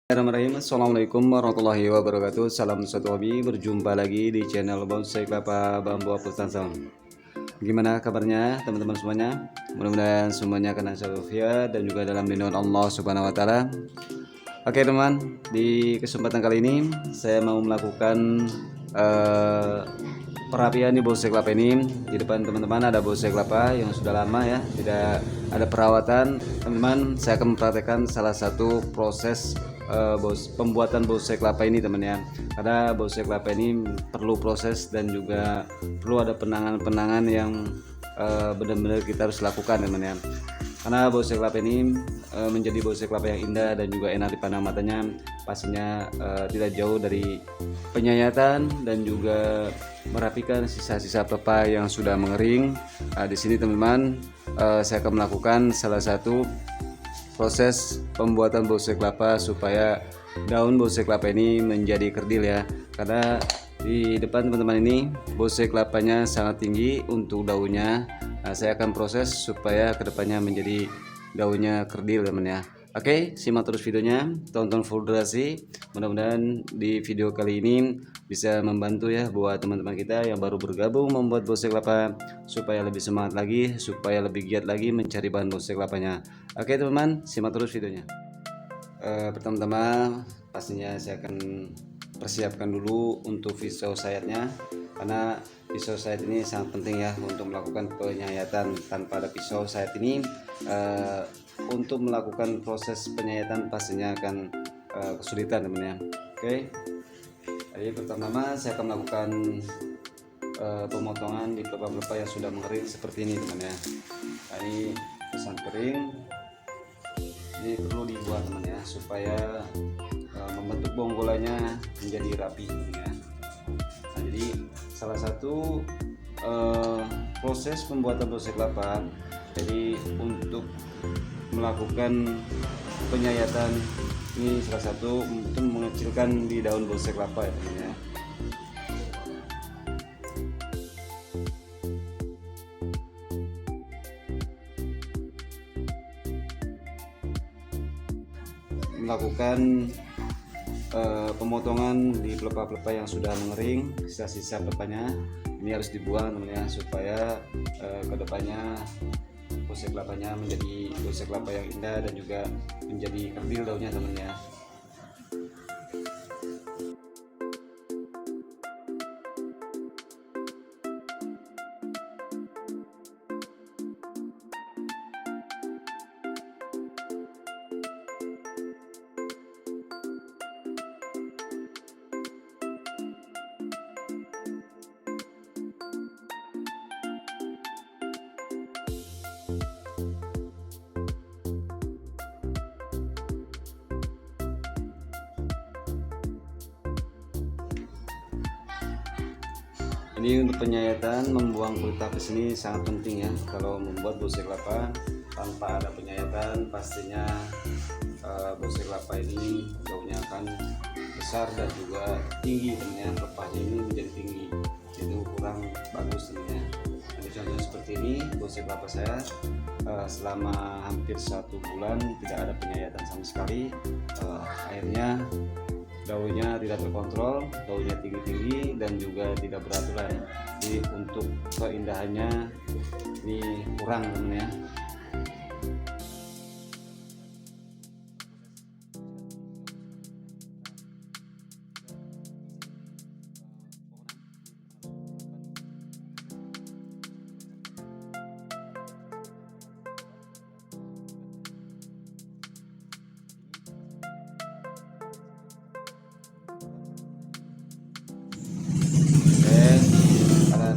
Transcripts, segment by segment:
Bismillahirrahmanirrahim. Assalamualaikum warahmatullahi wabarakatuh. Salam satu hobi. Berjumpa lagi di channel Bonsai Kelapa Bambu Apus Tansel. Gimana kabarnya teman-teman semuanya? Mudah-mudahan semuanya akan sehat dan juga dalam lindungan Allah Subhanahu Wa Taala. Oke teman, di kesempatan kali ini saya mau melakukan perapian di bonsai kelapa ini. Di depan teman-teman ada bonsai kelapa yang sudah lama ya, tidak ada perawatan. Teman-teman, saya akan mempraktekkan salah satu proses pembuatan bonsai kelapa ini teman ya. Karena bonsai kelapa ini perlu proses dan juga perlu ada penanganan yang benar-benar kita harus lakukan teman ya. Karena bonsai kelapa ini menjadi bonsai kelapa yang indah dan juga enak dipandang matanya, pastinya tidak jauh dari penyayatan dan juga merapikan sisa-sisa pelepah yang sudah mengering. Di sini teman-teman, saya akan melakukan salah satu proses pembuatan bonsai kelapa supaya daun bonsai kelapa ini menjadi kerdil ya. Karena di depan teman-teman ini bonsai kelapanya sangat tinggi untuk daunnya. Saya akan proses supaya kedepannya menjadi daunnya kerdil teman ya. Oke, simak terus videonya, tonton full durasi. Mudah-mudahan di video kali ini bisa membantu ya buat teman-teman kita yang baru bergabung membuat bonsai kelapa, supaya lebih semangat lagi, supaya lebih giat lagi mencari bahan bonsai kelapanya. Oke teman-teman, simak terus videonya. Pertama-tama pastinya saya akan persiapkan dulu untuk pisau sayatnya, karena pisau sayat ini sangat penting ya untuk melakukan penyayatan. Tanpa ada pisau sayat ini untuk melakukan proses penyayatan pastinya akan kesulitan teman ya. Oke, jadi pertama saya akan melakukan pemotongan di pelepah-pelepah yang sudah mengering seperti ini teman ya. Nah, ini pisang kering, ini perlu dibuat teman ya, supaya membentuk bonggolannya menjadi rapi ya. Nah, jadi salah satu proses pembuatan bonsai kelapa, jadi untuk melakukan penyayatan ini salah satu untuk mengecilkan di daun bonsai kelapa ya teman ya. Melakukan pemotongan di pelepah-pelepah yang sudah mengering, sisa-sisa pelepahnya ini harus dibuang teman ya, supaya kedepannya bonsai kelapanya menjadi bonsai kelapa yang indah dan juga menjadi kerdil daunnya teman ya. Ini untuk penyayatan, membuang kulit tapis ini sangat penting ya. Kalau membuat bonsai kelapa tanpa ada penyayatan, pastinya bonsai kelapa ini daunnya akan besar dan juga tinggi temennya, pelepahnya ini menjadi tinggi, itu kurang bagus temennya. Jadi contohnya seperti ini bonsai kelapa saya selama hampir 1 bulan tidak ada penyayatan sama sekali. Akhirnya daunnya tidak terkontrol, daunnya tinggi-tinggi dan juga tidak beraturan. Jadi untuk keindahannya ini kurang teman ya.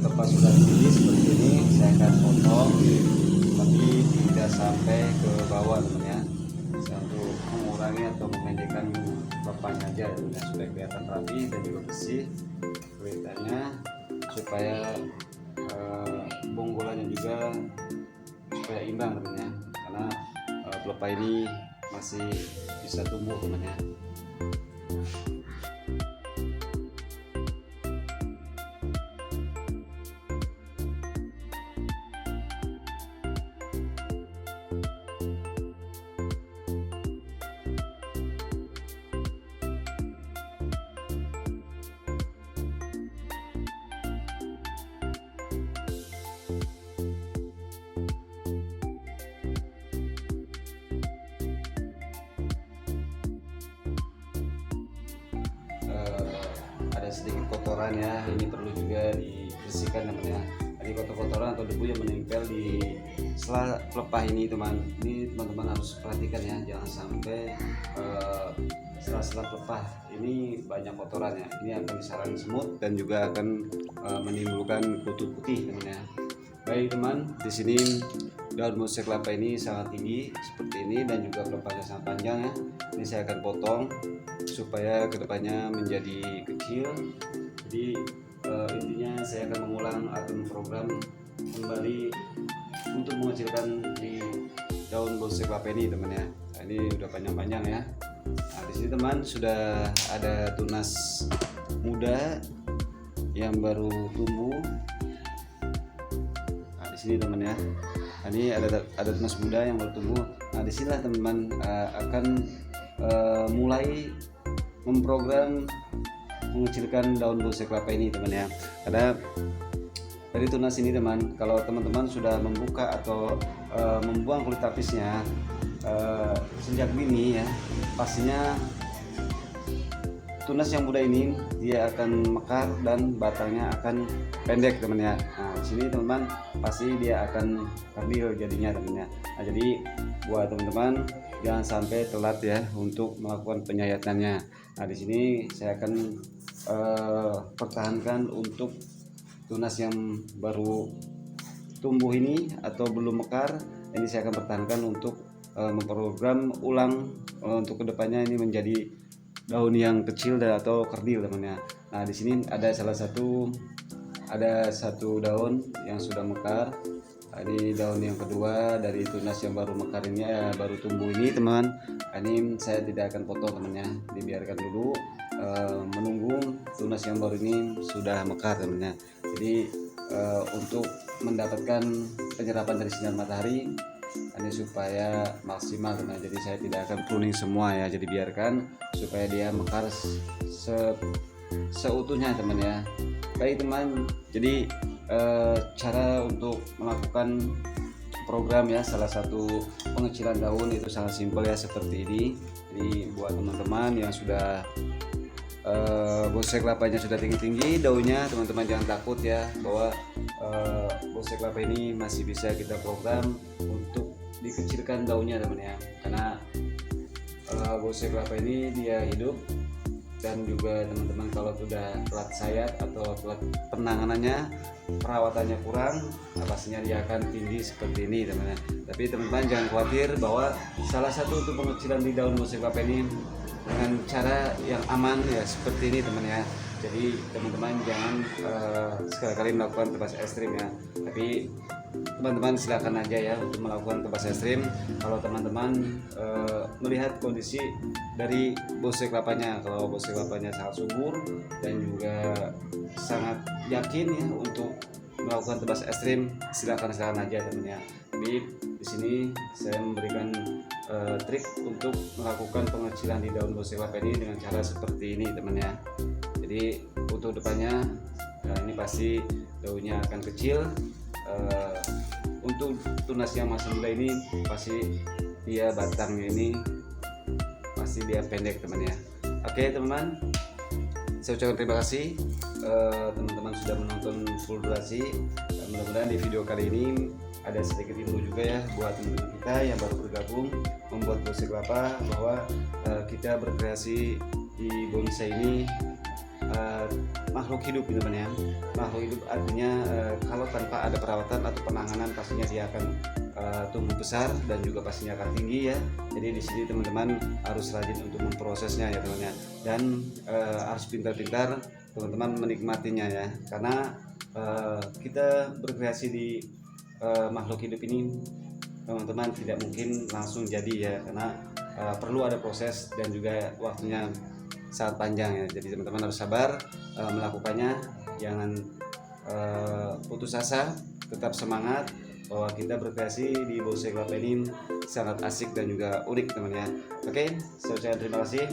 Tepat sudah tinggi seperti ini, saya akan potong tapi tidak sampai ke bawah teman ya, untuk mengurangi atau memendekkan pelepahnya aja teman ya, supaya kelihatan rapi dan juga bersih kelihatannya, supaya bonggolannya juga supaya imbang teman ya, karena pelepah ini masih bisa tumbuh teman ya. kotoran ya, ini perlu juga dibersihkan teman-teman ya. Ini kotoran atau debu yang menempel di sela pelepah ini teman-teman harus perhatikan ya, jangan sampai sela-sela pelepah ini banyak kotoran ya, ini akan disarang semut dan juga akan menimbulkan kutu putih teman ya. Baik teman, di sini daun bonsai kelapa ini sangat tinggi seperti ini dan juga pelepahnya sangat panjang ya. Ini saya akan potong supaya kedepannya menjadi kecil. Jadi intinya saya akan mengulang atau memprogram kembali untuk mengecilkan di daun bonsai kelapa ini teman ya. Nah, ini udah panjang-panjang ya. Nah, di sini teman sudah ada tunas muda yang baru tumbuh. Nah, di sini teman ya. Nah, ini ada tunas muda yang baru tumbuh. Nah, disinilah teman-teman akan mulai memprogram mengecilkan daun bonsai kelapa ini teman ya. Karena dari tunas ini teman, kalau teman-teman sudah membuka atau membuang kulit tapisnya sejak dini ya, pastinya tunas yang muda ini dia akan mekar dan batangnya akan pendek teman ya. Nah, di sini teman-teman pasti dia akan kerdil jadinya teman ya. Nah, jadi buat teman-teman jangan sampai telat ya untuk melakukan penyayatannya. Nah, di sini saya akan pertahankan untuk tunas yang baru tumbuh ini atau belum mekar. Ini saya akan pertahankan untuk memprogram ulang untuk kedepannya ini menjadi daun yang kecil dan atau kerdil teman ya. Nah, di sini ada satu daun yang sudah mekar. Ini daun yang kedua dari tunas yang baru mekar ini baru tumbuh ini teman. Ini saya tidak akan potong teman ya, dibiarkan dulu menunggu tunas yang baru ini sudah mekar teman ya. Jadi untuk mendapatkan penyerapan dari sinar matahari ini supaya maksimal teman. Jadi saya tidak akan pruning semua ya, jadi biarkan supaya dia mekar seutuhnya teman ya. Baik teman, jadi cara untuk melakukan program ya, salah satu pengecilan daun itu sangat simpel ya, seperti ini. Jadi buat teman-teman yang sudah bonsai kelapanya sudah tinggi-tinggi daunnya, teman-teman jangan takut ya, bahwa bonsai kelapa ini masih bisa kita program untuk dikecilkan daunnya teman ya. Karena bonsai kelapa ini dia hidup, dan juga teman-teman kalau sudah telat sayat atau telat penanganannya, perawatannya kurang, pastinya dia akan tinggi seperti ini teman-teman. Tapi teman-teman jangan khawatir, bahwa salah satu untuk pengecilan di daun bonsai kelapa ini dengan cara yang aman ya, seperti ini teman ya. Jadi teman-teman jangan sekali-kali melakukan tebas ekstrim ya, tapi teman-teman silakan aja ya untuk melakukan tebas ekstrim kalau teman-teman melihat kondisi dari bonsai kelapanya. Kalau bonsai kelapanya sangat subur dan juga sangat yakin ya untuk melakukan tebas ekstrim, silakan aja teman ya. Tapi di sini saya memberikan trik untuk melakukan pengecilan di daun bonsai kelapa ini dengan cara seperti ini teman ya. Jadi untuk depannya ini pasti daunnya akan kecil. Untuk tunas yang masih muda ini pasti dia batangnya ini pasti dia pendek teman ya. Oke teman-teman, saya ucapkan terima kasih teman-teman sudah menonton full durasi. Mudah-mudahan di video kali ini ada sedikit ilmu juga ya buat teman-teman kita yang baru bergabung membuat bonsai kelapa, bahwa kita berkreasi di bonsai ini makhluk hidup teman ya. Makhluk hidup artinya kalau tanpa ada perawatan atau penanganan pastinya dia akan tumbuh besar dan juga pastinya akan tinggi ya. Jadi di sini teman-teman harus rajin untuk memprosesnya ya teman-teman, dan harus pintar-pintar teman-teman menikmatinya ya. Karena kita berkreasi di makhluk hidup ini teman-teman tidak mungkin langsung jadi ya, karena perlu ada proses dan juga waktunya sangat panjang ya. Jadi teman-teman harus sabar melakukannya, jangan putus asa, tetap semangat, bahwa kita berkreasi di bonsai kelapa ini sangat asik dan juga unik teman ya. Oke, saya ucapkan terima kasih.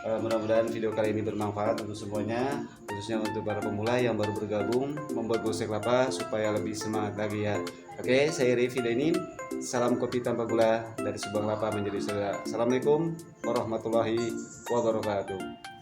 Mudah-mudahan video kali ini bermanfaat untuk semuanya, khususnya untuk para pemula yang baru bergabung membuat bonsai kelapa supaya lebih semangat lagi ya. Oke, saya Rify ini. Salam kopi tanpa gula dari sebuah kelapa menjadi saudara. Assalamualaikum warahmatullahi wabarakatuh.